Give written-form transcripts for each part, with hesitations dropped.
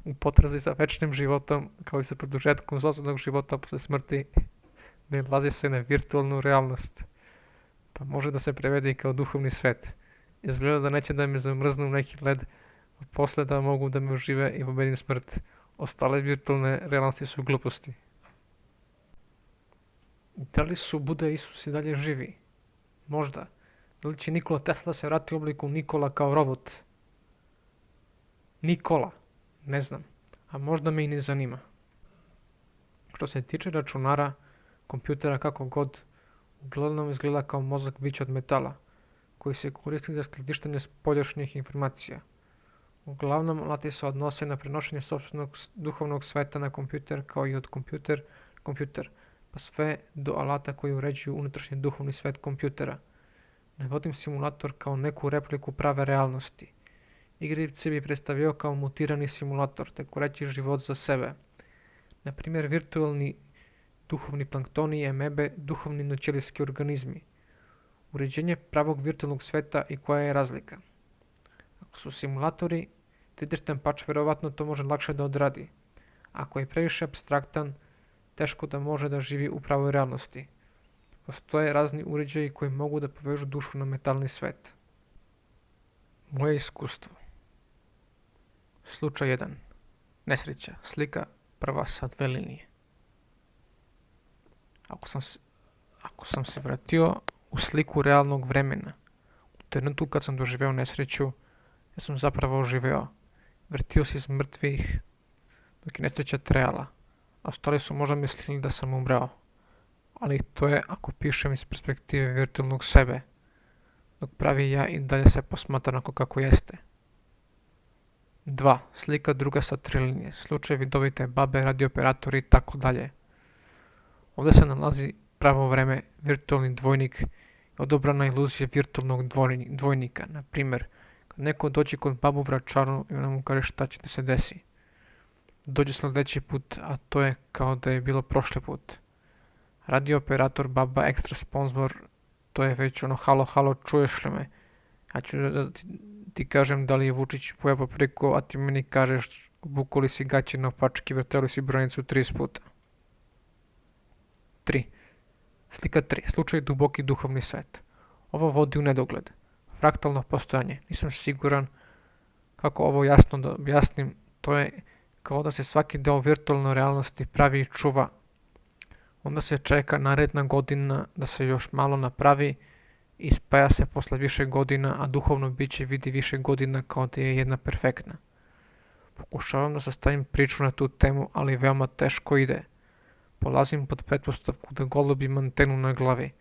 u potrazi za večnim životom, kao i sa produžetkom zasudnog života posle smrti, nalazi se na virtualnu realnost, pa može da se prevede i kao duhovni svet. Izgleda da neće da me zamrznu u neki led, a posle da mogu da me ožive i pobedim smrt. Ostale virtualne realnosti su gluposti. Da li su Buda i Isus i dalje živi? Možda. Da li će Nikola Tesla da se vrati u obliku Nikola kao robot? Nikola. Ne znam. A možda me i ne zanima. Što se tiče računara, kompjutera kako god, uglavnom izgleda kao mozak bića od metala, koji se koristi za skladištenje spoljašnjih informacija. Uglavnom, alati se odnose na prenošenje sopstvenog duhovnog sveta na kompjuter, kao i od kompjuter, pa sve do alata koji uređuju unutrašnji duhovni svet kompjutera. Ne vodim simulator kao neku repliku prave realnosti. Igrice bi predstavio kao mutirani simulator, te koreći život za sebe. Na primjer, virtualni duhovni planktoni i amebe, duhovni noćelijski organizmi. Uređenje pravog virtualnog sveta i koja je razlika. Ako su simulatori, 3D štampač verovatno to može lakše da odradi. Ako je previše apstraktan, teško da može da živi u pravoj realnosti. Postoje razni uređaji koji mogu da povežu dušu na metalni svet. Moje iskustvo. Slučaj 1. Nesreća. Slika prva sa 2 linije. Ako sam se vratio u sliku realnog vremena, u trenutku kad sam doživeo nesreću, ja sam zapravo oživeo. Vrtio se iz mrtvih dok je nesreća trajala, a ostali su možda mislili da sam umreo. Ali to je ako pišem iz perspektive virtualnog sebe, dok pravi ja i dalje se posmatra onako kako jeste. 2. Slika druga sa 3 linije. Slučaj vidovite babe, radioperatori i tako dalje. Ovdje se nalazi pravo vreme, virtualni dvojnik i odobrana iluzija virtualnog dvojnika. Na primjer, kad neko dođe kod babu vračarnu i ona mu kaže šta će da se desi. Dođe sljedeći put, a to je kao da je bilo prošli put. Radio operator, baba, ekstra sponzor, to je već ono halo, čuješ li me? Ja ću da ti kažem da li je Vučić pojavao preko, a ti meni kažeš obukuli si gaće na opački, vrteli si brojnicu 30 puta. 3. Slika 3. Slučaj duboki duhovni svet. Ovo vodi u nedogled. Fraktalno postojanje. Nisam siguran kako ovo jasno da objasnim. To je kao da se svaki deo virtualne realnosti pravi i čuva. Onda se čeka naredna godina da se još malo napravi i spaja se posle više godina, a duhovno biće vidi više godina kao da je jedna perfektna. Pokušavam da sastavim priču na tu temu, ali veoma teško ide. Polazim pod pretpostavku da golub ima antenu na glavi.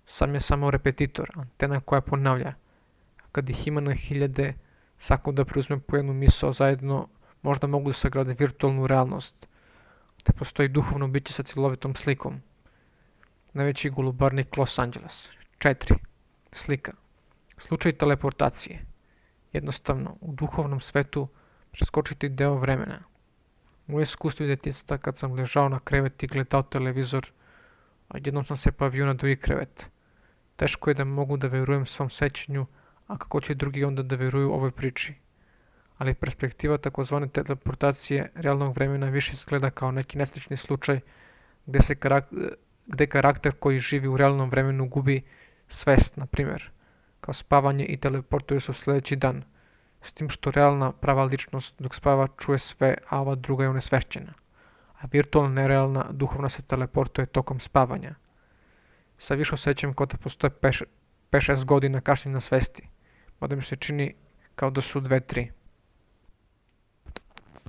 Sam je samo repetitor, antena koja ponavlja. A kad ih ima na hiljade, svako da preuzme po jednu misao zajedno, možda mogu da sagrade virtualnu realnost, te postoji duhovno biće sa cjelovitom slikom. Najveći golubarnik Los Angeles. 4. Slika. Slučaj teleportacije. Jednostavno, u duhovnom svetu preskočiti deo vremena. Moje iskustvo je djetinjstva kad sam ležao na krevet i gledao televizor, a jednom sam se pojavio na drugi krevet. Teško je da mogu da verujem svom sećanju, a kako će drugi onda da veruju ovoj priči. Ali perspektiva takozvane teleportacije realnog vremena više izgleda kao neki nesrećni slučaj gde karakter koji živi u realnom vremenu gubi svest, na primjer, kao spavanje i teleportuje se u sljedeći dan, s tim što realna prava ličnost dok spava čuje sve, a ova druga je unesvešćena, a virtualna nerealna duhovna se teleportuje tokom spavanja. Sad više osjećam kao da postoje 5-6 godina kašnjenja svesti, mada mi se čini kao da su 2-3.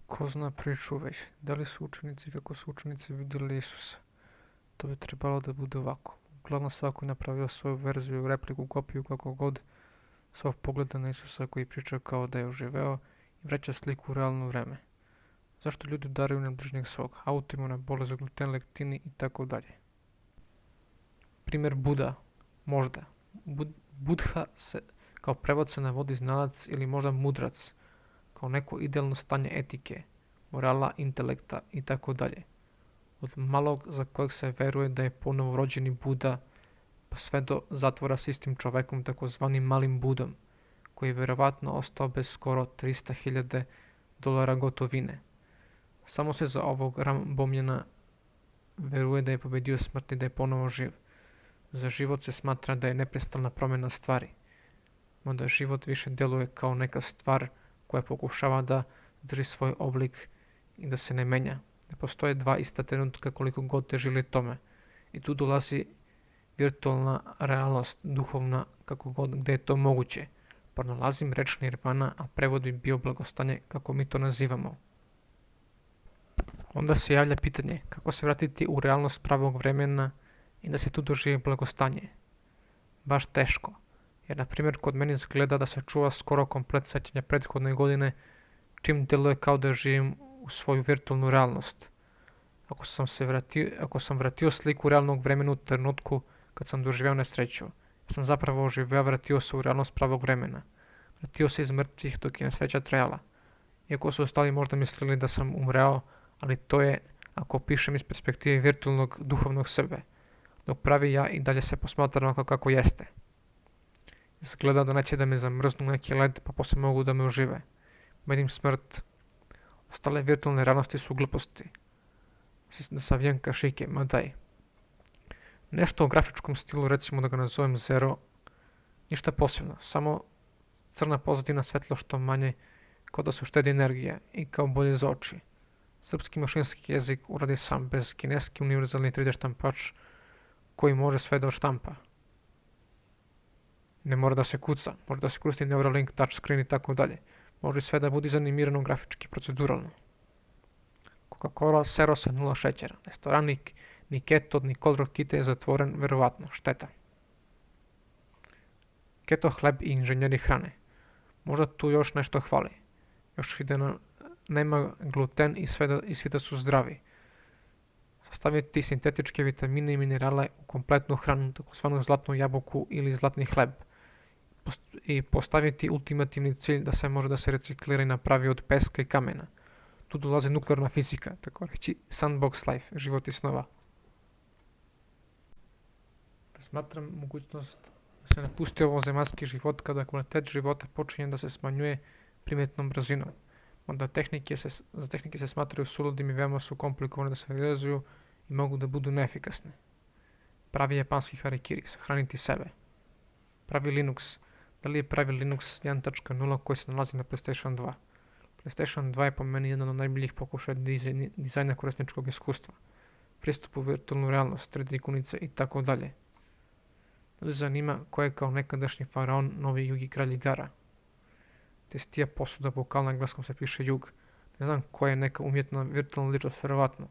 Ko zna priču već, da li su učenici kako su učenici vidjeli Isusa? To bi trebalo da bude ovako. Uglavnom svako je napravio svoju verziju, repliku, kopiju, kako god, svog pogleda na Isusa koji priča kao da je oživeo i vraća sliku u realno vreme. Zašto ljudi udaraju na bližnjeg svog, autoimuna bolest, gluten, lektini i tako dalje. Primjer Buda, možda. Budha se kao prevod se navodi znalac ili možda mudrac, kao neko idealno stanje etike, morala, intelekta i tako dalje. Od malog za kojeg se veruje da je ponovo rođeni Buda, pa sve do zatvora s istim čovekom, takozvanim malim Budom, koji je verovatno ostao bez skoro $300.000 gotovine. Samo se za ovog Rambomljena veruje da je pobedio smrt i da je ponovo živ. Za život se smatra da je neprestalna promjena stvari. Mada život više djeluje kao neka stvar koja pokušava da drži svoj oblik i da se ne menja. Ne postoje dva ista trenutka koliko god težili tome. I tu dolazi virtualna realnost, duhovna, kako god, gdje je to moguće. Pronalazim reč nirvana, a prevod bi bio blagostanje, kako mi to nazivamo. Onda se javlja pitanje kako se vratiti u realnost pravog vremena i da se tu doživi blagostanje. Baš teško, jer na primjer kod meni izgleda da se čuva skoro komplet sećanja prethodne godine, čim djeluje kao da živim u svoju virtualnu realnost. Ako sam vratio sliku realnog vremena u trenutku kad sam doživio nesreću, sam zapravo oživio, vratio se u realnost pravog vremena. Vratio se iz mrtvih dok je nesreća trajala. Iako su ostali možda mislili da sam umreo, ali to je ako pišem iz perspektive virtualnog duhovnog sebe, dok pravi ja i dalje se posmatra onako kako jeste. Izgleda da neće da me zamrznu neki led, pa poslije mogu da me ožive. Vidim smrt. Ostale virtualne realnosti su gluposti. Da savijem kašike, ma daj. Nešto o grafičkom stilu, recimo da ga nazovem Zero, ništa posebno, samo crna pozadina, svetlo što manje, kao da se uštedi energija i kao bolje za oči. Srpski mašinski jezik uradi sam, bez kineski univerzalni 3D štampač koji može sve da odštampa. Ne mora da se kuca, može da se koristi Neuralink, touchscreen i tako dalje. Može sve da bude zanimirano grafički, proceduralno. Coca-Cola Zero sa 0 šećera. Restoran ni keto, ni Cold Kite je zatvoren, verovatno, šteta. Keto hleb i inženjeri hrane. Možda tu još nešto hvali. Još i da nema gluten i svi da su zdravi. Sastaviti sintetičke vitamine i minerale u kompletnu hranu, takozvanu zlatnu jabuku ili zlatni hleb. I postaviti ultimativni cilj da sve može da se reciklira i napravi od peska i kamena. Tu dolazi nuklearna fizika, tako reći sandbox life, život i snova. Smatram mogućnost da se napusti ovozemaljski život kada kvalitet života počinje da se smanjuje primjetnom brzinom. Onda za tehnike se smatraju suludim i veoma su komplikovane da se realizuju i mogu da budu neefikasne. Pravi japanski harikiri, sahraniti sebe. Pravi Linux. Da li je pravi Linux 1.0 koji se nalazi na PlayStation 2? PlayStation 2 je po meni jedan od najboljih pokušaja dizajna korisničkog iskustva. Pristup u virtualnu realnost, 3D ikonice i tako dalje. Ljudi zanima ko je kao nekadašnji faraon novi Jugi kralj igara. Testija posuda bokal na engleskom se piše jug. Ne znam koja je neka umjetna virtualna ličnost, verovatno,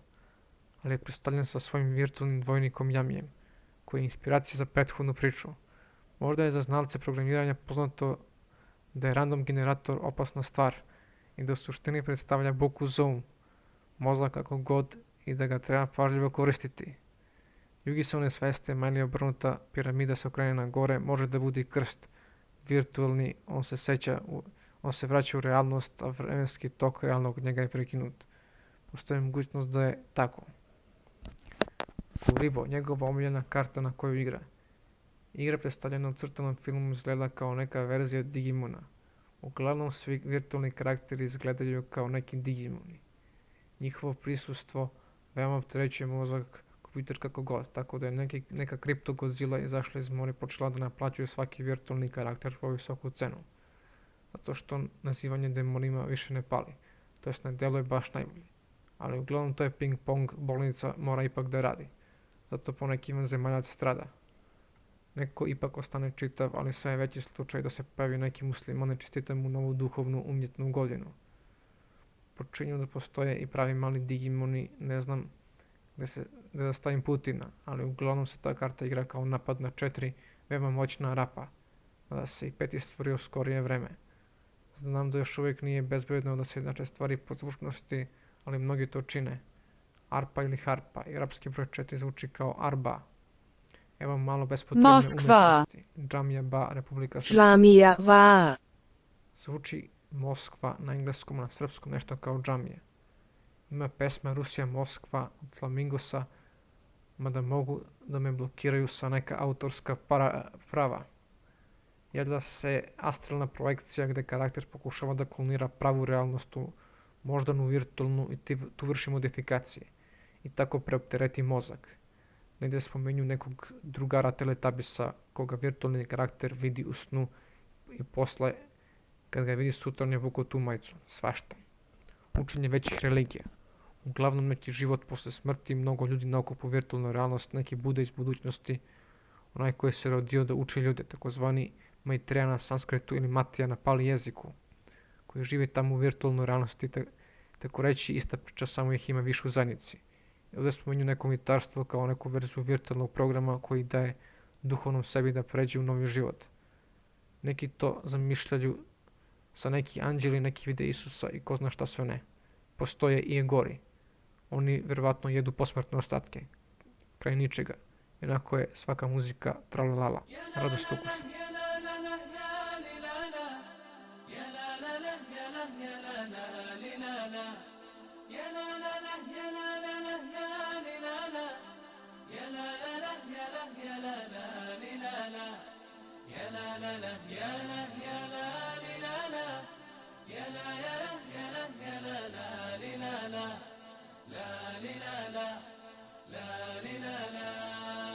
ali je predstavljen sa svojim virtualnim dvojnikom Jamijem, koji je inspiracija za prethodnu priču. Možda je za znalce programiranja poznato da je random generator opasna stvar i da u suštini predstavlja buku zoom, mozak kako god i da ga treba pažljivo koristiti. Jugisovne sveste, manje obrnuta piramida se okrene na gore, može da bude krst, virtualni, on se vraća u realnost, a vremenski tok realnog njega je prekinut. Postoji mogućnost da je tako. Kuribo, njegova omiljena karta na koju igra. Igra predstavljena u crtanom filmu izgleda kao neka verzija Digimona. Uglavnom svi virtualni karakteri izgledaju kao neki Digimoni. Njihovo prisustvo veoma opterećuje mozak, kompjuter kako god, tako da je neka Crypto Godzilla izašla iz mora i počela da naplaćuje svaki virtualni karakter po visoku cenu. Zato što nazivanje demonima više ne pali, to jest ne deluje baš najbolje. Ali uglavnom to je ping pong, bolnica mora ipak da radi. Zato poneki zemaljac strada. Neko ipak ostane čitav, ali sve je veći slučaj da se pojavi neki musliman i čestita mu novu duhovnu umjetnu godinu. Počinju da postoje i pravi mali Digimoni, ne znam gde da stavim Putina, ali uglavnom se ta karta igra kao napad na 4 veoma moćna rapa, da se i 5 stvorio u skorije vreme. Znam da još uvijek nije bezbedno da se inače stvari po zvučnosti, ali mnogi to čine. Arpa ili harpa, i arapski broj 4 zvuči kao arba. Evo malo bespotrebne umetnosti. Džamija ba, Republika Srpska. Džamija ba. Zvuči Moskva na engleskom, na srpskom nešto kao džamije. Ima pesma Rusija Moskva od Flamingosa, mada mogu da me blokiraju sa neka autorska prava. Jedla se astralna projekcija gde karakter pokušava da klonira pravu realnost u moždanu virtualnu i tu vrši modifikacije i tako preoptereti mozak. Negde spomenju nekog drugara teletabisa koga virtualni karakter vidi u snu i posle kad ga vidi sutra on je obukao tu majicu. Svašta. Učenje većih religija. Uglavnom neki život posle smrti, mnogo ljudi naokupu virtualnu realnost, neki Buda iz budućnosti, onaj koji se rodio da uči ljude, takozvani Maitreya na sanskritu ili Matija na pali jeziku, koji živi tamo u virtualnoj realnosti, tako reći ista priča, samo ih ima više u zajednici. I ovdje spomenju neko mitarstvo kao neku verziju virtualnog programa koji daje duhovnom sebi da pređe u novi život. Neki to zamišljaju sa neki anđeli, neki vide Isusa i ko zna šta sve ne. Postoje i egori. Oni verovatno jedu posmrtne ostatke, kraj ničega. Jednako je svaka muzika tralalala, radost ukusa. La